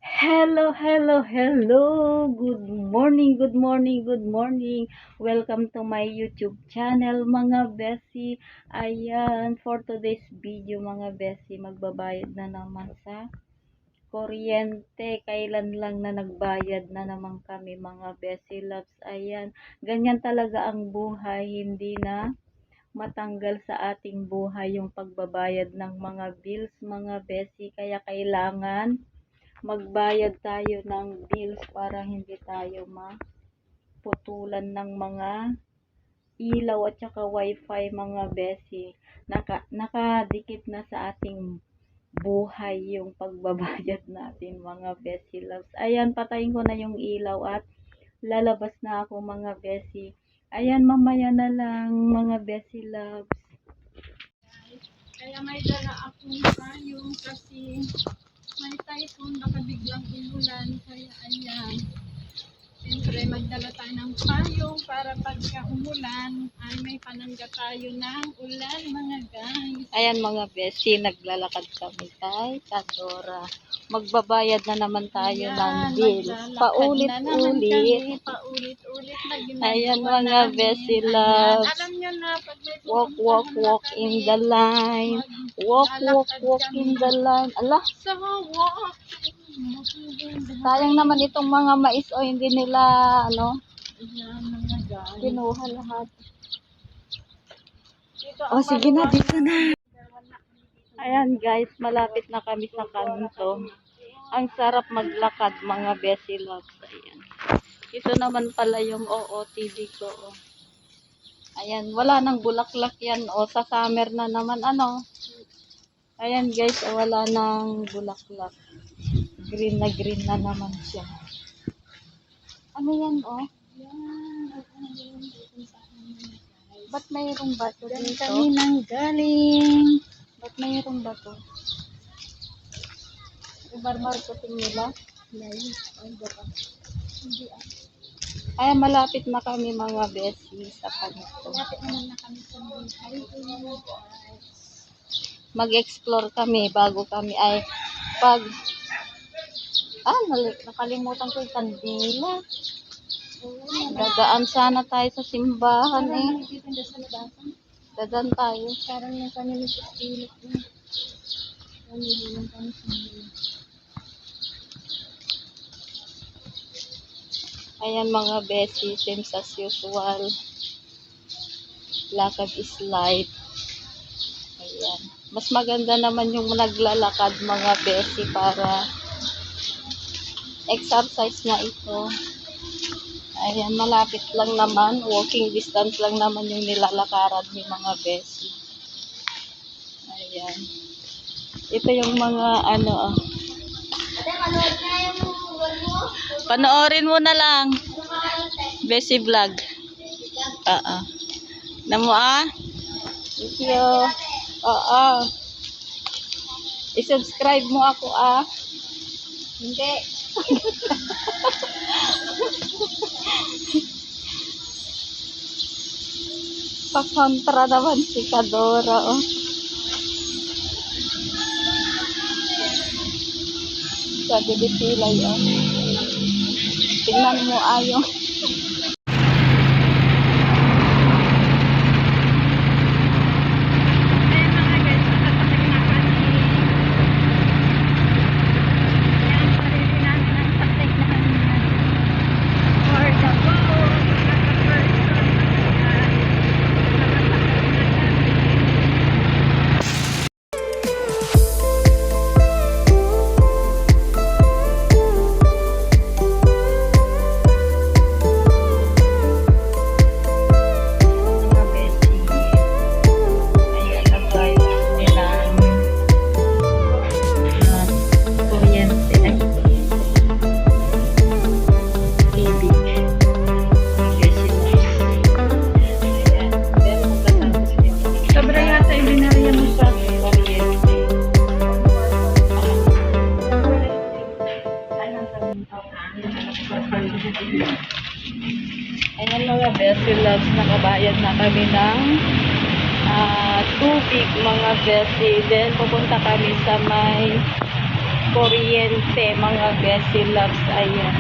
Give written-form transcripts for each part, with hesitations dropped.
Hello, hello, hello. Good morning, good morning, good morning. Welcome to my YouTube channel, mga besi. Ayan, for today's video, mga besi, magbabayad na naman sa kuryente. Kailan lang na nagbayad na naman kami, mga besi loves. Ayan, ganyan talaga ang buhay. Hindi na matanggal sa ating buhay yung pagbabayad ng mga bills, mga besi. Kaya kailangan magbayad tayo ng bills para hindi tayo maputulan ng mga ilaw at saka wifi, mga besi. Nakadikit na sa ating buhay yung pagbabayad natin, mga besi loves. Ayan, patayin ko na yung ilaw at lalabas na ako, mga besi. Ayan, mamaya na lang, mga besi loves. Kaya may dala akong payong kasi may typhoon, baka biglang umulan. Kaya ayan, siyempre magdala tayo ng payong para pagka umulan ay may panangga tayo ng ulan, mga guys. Ayan, mga besi, naglalakad kami kay Kadora. Magbabayad na naman tayo ng bills. Paulit-ulit. Paulit-ulit na ginagawa. Ayan, mga besi loves. Alam nyo na, pag may Walk in the line. Walk in the line. Ala, sayang naman itong mga mais o hindi nila, kinuha lahat. O, sige na, dito na. Ayan guys, malapit na kami sa kanto. Ang sarap maglakad, mga besi loves. Ayan. Ito naman pala yung OOTD ko. Oh. Ayan, wala nang bulaklak yan. O, sa summer na naman, Ayan guys, wala nang bulaklak. Green na naman siya. Ano yan, oh? Ba't mayroong bato Diyan dito? kami nang galing. Ba't mayroong bato? Ibar-marketing nila? Hindi ah. Ayan, malapit na kami, mga besi, sa kanto. Malapit naman na kami sa buhay. Mag-explore kami bago kami ay nakalimutan ko yung kandila. Dadaan sana tayo sa simbahan eh. Dadaan tayo. Parang yung kami ni Pilit na. Pamili lang kami sa mga. Ayan, mga besi, same as usual. Lakad is light. Ayan. Mas maganda naman yung naglalakad, mga besi, para exercise na ito. Ayan, malapit lang naman. Walking distance lang naman yung nilalakaran ni mga besi. Ayan. Ito yung mga Panoorin mo na lang. Besi vlog. Namo Thank you. I-subscribe mo ako Hindi. Pakontra naman si Kadora, oh. Sabi di pilay, oh. Tingnan mo ayong. Ayan, mga besi loves, nakabayad na kami ng tubig, mga besi. Then pupunta kami sa may kuryente, mga besi loves. Ayan.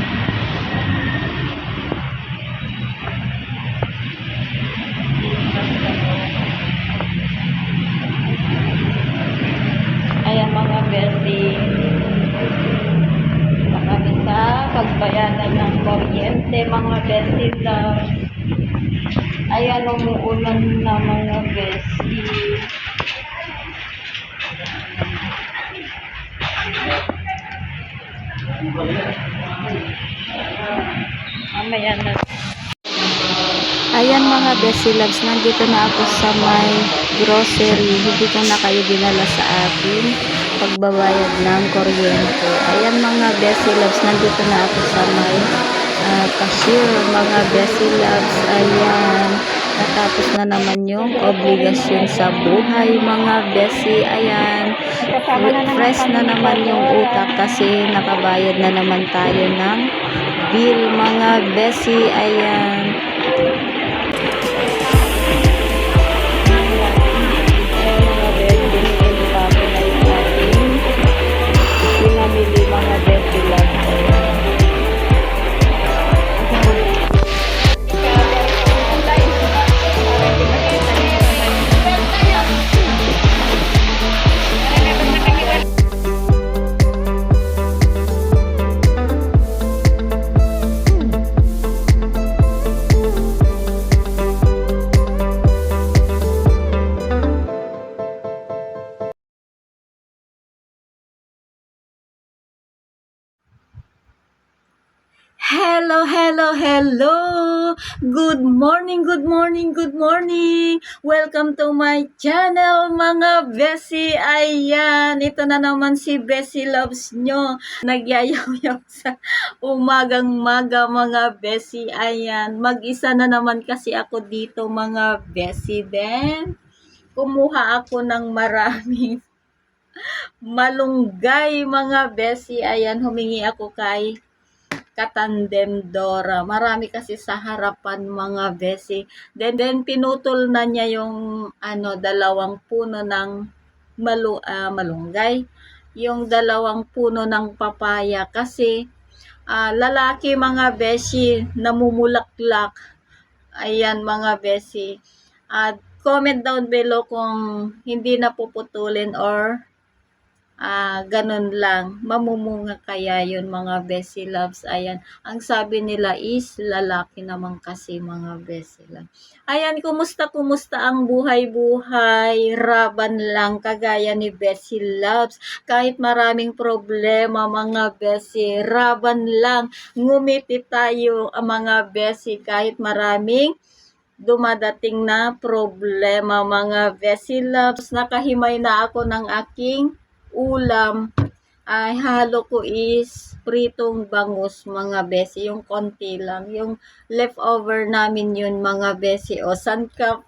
Ayan mga besi. Kami sa pagbayaran ng kuryente, mga besi loves. Ayan, umuulan na mga besi. Mamaya na. Ayan mga besi loves, nandito na ako sa may grocery. Hindi ko na kayo dinala sa akin pagbabayad ng kuryente. Ayan mga besi loves, nandito na ako sa may cashier, mga besi loves. Ayan, natapos na naman yung obligasyon sa buhay, mga besi. Ayan, fresh na naman yung utak kasi nakabayad na naman tayo ng bill, mga besi. Ayan. Hello, hello, hello! Good morning, good morning, good morning! Welcome to my channel, mga besi! Ayan, ito na naman si Besi Loves nyo. Nagyayaw-yaw sa umagang-maga, mga besi. Ayan, mag-isa na naman kasi ako dito, mga besi. Then, kumuha ako ng maraming malunggay, mga besi. Ayan, humingi ako kay Katandem Dora. Marami kasi sa harapan, mga besi. Then pinutol na niya yung dalawang puno ng malunggay. Yung dalawang puno ng papaya kasi lalaki, mga besi, namumulaklak. Ayan mga besi. Comment down below kung hindi na puputulin or ganun lang, mamumunga kaya yun, mga besi loves. Ayan, ang sabi nila is lalaki naman kasi, mga besi loves. Ayan, kumusta ang buhay-buhay? Raban lang, kagaya ni Besi Loves. Kahit maraming problema, mga besi, raban lang. Ngumiti tayo, mga besi, kahit maraming dumadating na problema, mga besi loves. Nakahimay na ako ng aking ulam. Ay halo ko is pritong bangus, mga besi, yung konti lang, yung leftover namin yun, mga besi. O san ka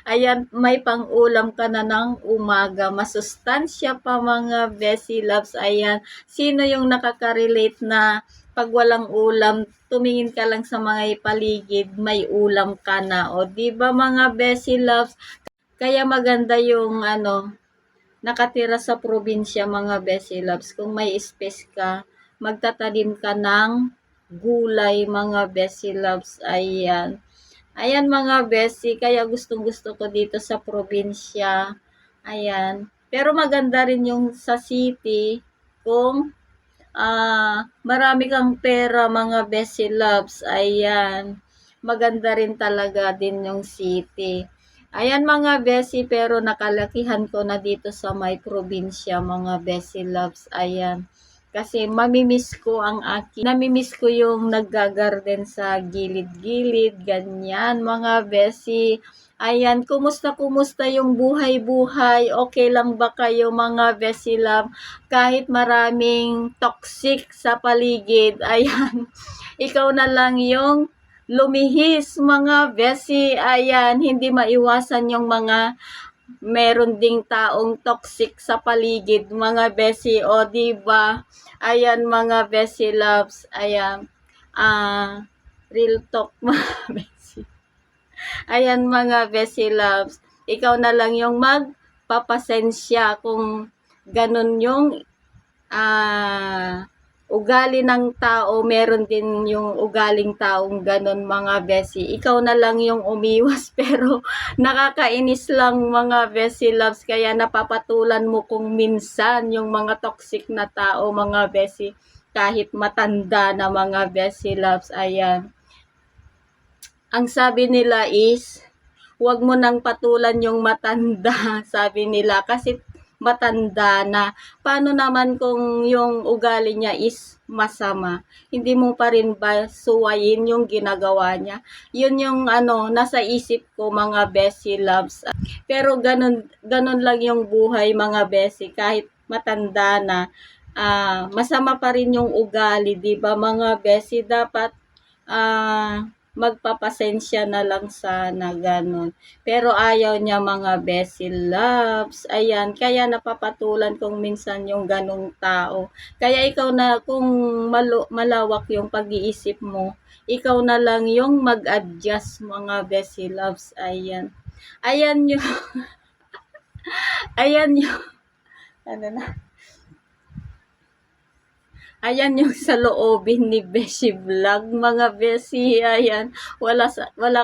ayan, may pang ulam ka na ng umaga, masustansya pa, mga besi loves. Ayan, sino yung nakaka-relate na pag walang ulam, tumingin ka lang sa mga paligid, may ulam ka na, o di ba, mga besi loves? Kaya maganda yung nakatira sa probinsya, mga besi loves. Kung may space ka, magtatanim ka ng gulay, mga besi loves. Ayan. Ayan, mga besi, kaya gustong-gusto ko dito sa probinsya. Ayan. Pero maganda rin yung sa city kung marami kang pera, mga besi loves. Ayan. Maganda rin talaga din yung city. Ayan, mga besi, pero nakalakihan ko na dito sa may probinsya, mga besi loves. Ayan. Kasi namimiss ko yung naggagarden sa gilid-gilid, ganyan, mga besi. Ayan, kumusta yung buhay-buhay? Okay lang ba kayo, mga besi love? Kahit maraming toxic sa paligid, ayan, ikaw na lang yung lumihis, mga besi. Ayan, hindi maiwasan yung mga meron ding taong toxic sa paligid, mga besi, o diba? Ayan, mga besi loves. Ayan, real talk, mga besi. Ayan, mga besi loves, ikaw na lang yung magpapasensya kung ganun yung ugali ng tao, meron din yung ugaling taong ganun mga besi. Ikaw na lang yung umiwas pero nakakainis lang mga besi loves, kaya napapatulan mo kung minsan yung mga toxic na tao mga besi, kahit matanda na mga besi loves. Ayan. Ang sabi nila is, huwag mo nang patulan yung matanda, sabi nila, kasi matanda na. Paano naman kung yung ugali niya is masama? Hindi mo pa rin ba suwayin yung ginagawa niya? Yun yung nasa isip ko mga besi loves. Pero ganun lang yung buhay mga besi, kahit matanda na. Masama pa rin yung ugali, di ba mga besi? Dapat magpapasensya na lang sana, ganun. Pero ayaw niya mga besi loves. Ayan, kaya napapatulan kong minsan yung ganong tao. Kaya ikaw na, kung malawak yung pag-iisip mo, ikaw na lang yung mag-adjust mga besi loves. Ayan. Ayan yung, ayan yung, ano na, ayan yung sa loobin ni Beshi Vlog, mga Beshi. Ayan, wala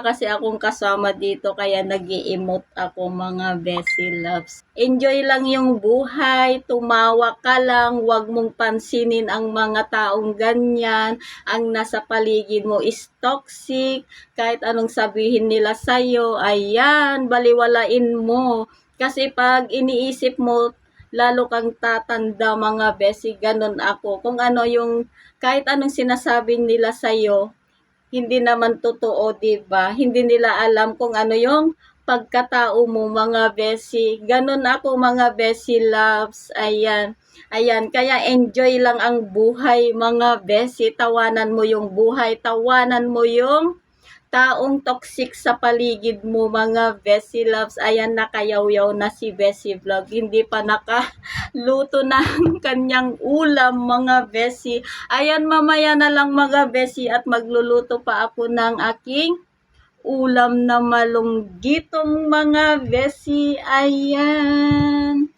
kasi akong kasama dito, kaya nag-i-emote ako mga Beshi loves. Enjoy lang yung buhay, tumawa ka lang, wag mong pansinin ang mga taong ganyan. Ang nasa paligid mo is toxic, kahit anong sabihin nila sa'yo, ayan, baliwalain mo. Kasi pag iniisip mo, lalo kang tatanda mga besi, ganun ako. Kung ano yung, kahit anong sinasabi nila sa'yo, hindi naman totoo, diba? Hindi nila alam kung ano yung pagkatao mo mga besi. Ganun ako mga besi loves. Ayan. Ayan, kaya enjoy lang ang buhay mga besi. Tawanan mo yung buhay, tawanan mo yung taong toxic sa paligid mo mga Bessie loves. Ayan, nakayaw-yaw na si Bessie Vlog. Hindi pa nakaluto ng kanyang ulam mga Bessie. Ayan, mamaya na lang mga Bessie at magluluto pa ako ng aking ulam na malunggitong mga Bessie. Ayan.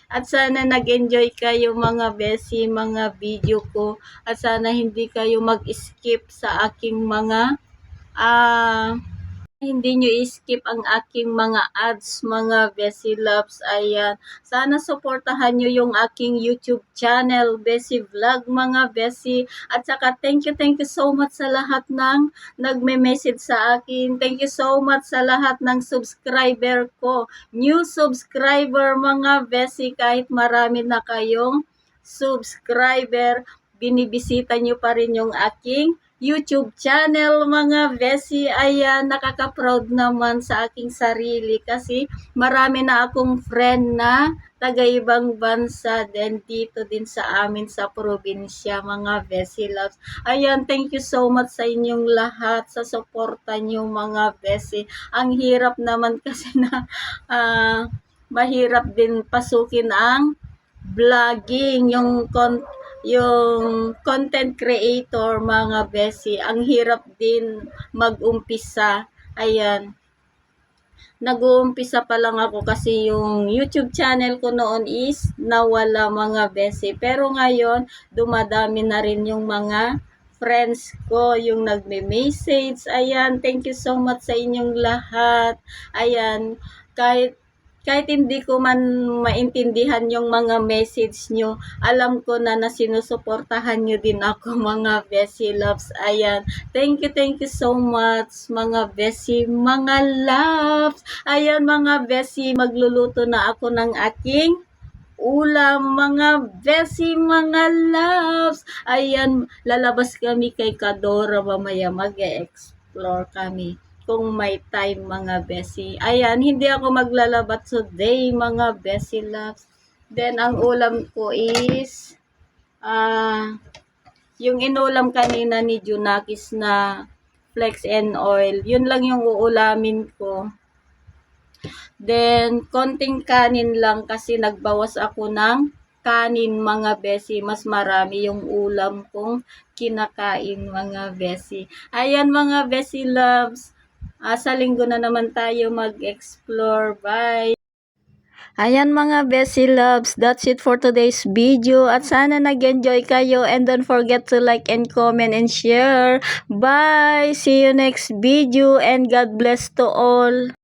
At sana nag-enjoy kayo mga Bessie, mga video ko. At sana hindi kayo mag-skip sa aking mga hindi nyo i-skip ang aking mga ads, mga Bessie Loves. Ayan. Sana supportahan nyo yung aking YouTube channel, Bessie Vlog, mga Bessie. At saka, thank you so much sa lahat ng nagme-message sa akin. Thank you so much sa lahat ng subscriber ko. New subscriber, mga Bessie, kahit marami na kayong subscriber, binibisita nyo pa rin yung aking YouTube channel mga Bessie. Ayan, nakaka-proud naman sa aking sarili kasi marami na akong friend na taga-ibang bansa din dito din sa amin sa probinsya mga Bessie loves. Ayan, thank you so much sa inyong lahat sa suporta nyo mga Bessie. Ang hirap naman kasi na mahirap din pasukin ang vlogging, yung content creator mga Bessie, ang hirap din mag-umpisa. Ayan. Nag-uumpisa pa lang ako kasi yung YouTube channel ko noon is nawala mga Bessie. Pero ngayon, dumadami na rin yung mga friends ko, yung nagme-message. Ayan, thank you so much sa inyong lahat. Ayan, kahit hindi ko man maintindihan yung mga message nyo, alam ko na sinusuportahan nyo din ako mga Bessie loves. Ayan, thank you so much mga Bessie, mga loves. Ayan mga Bessie, magluluto na ako ng aking ulam mga Bessie, mga loves. Ayan, lalabas kami kay Kadora mamaya, mag-explore kami kung may time mga Bessie. Ayan, hindi ako maglalabat today mga Bessie loves. Then, ang ulam ko is yung inulam kanina ni Junakis na flex and oil. Yun lang yung uulamin ko. Then, konting kanin lang kasi nagbawas ako ng kanin mga Bessie. Mas marami yung ulam kong kinakain mga Bessie. Ayan mga Bessie loves. Sa linggo na naman tayo mag-explore. Bye! Ayan mga Bessie Loves, that's it for today's video at sana nag-enjoy kayo and don't forget to like and comment and share. Bye! See you next video and God bless to all.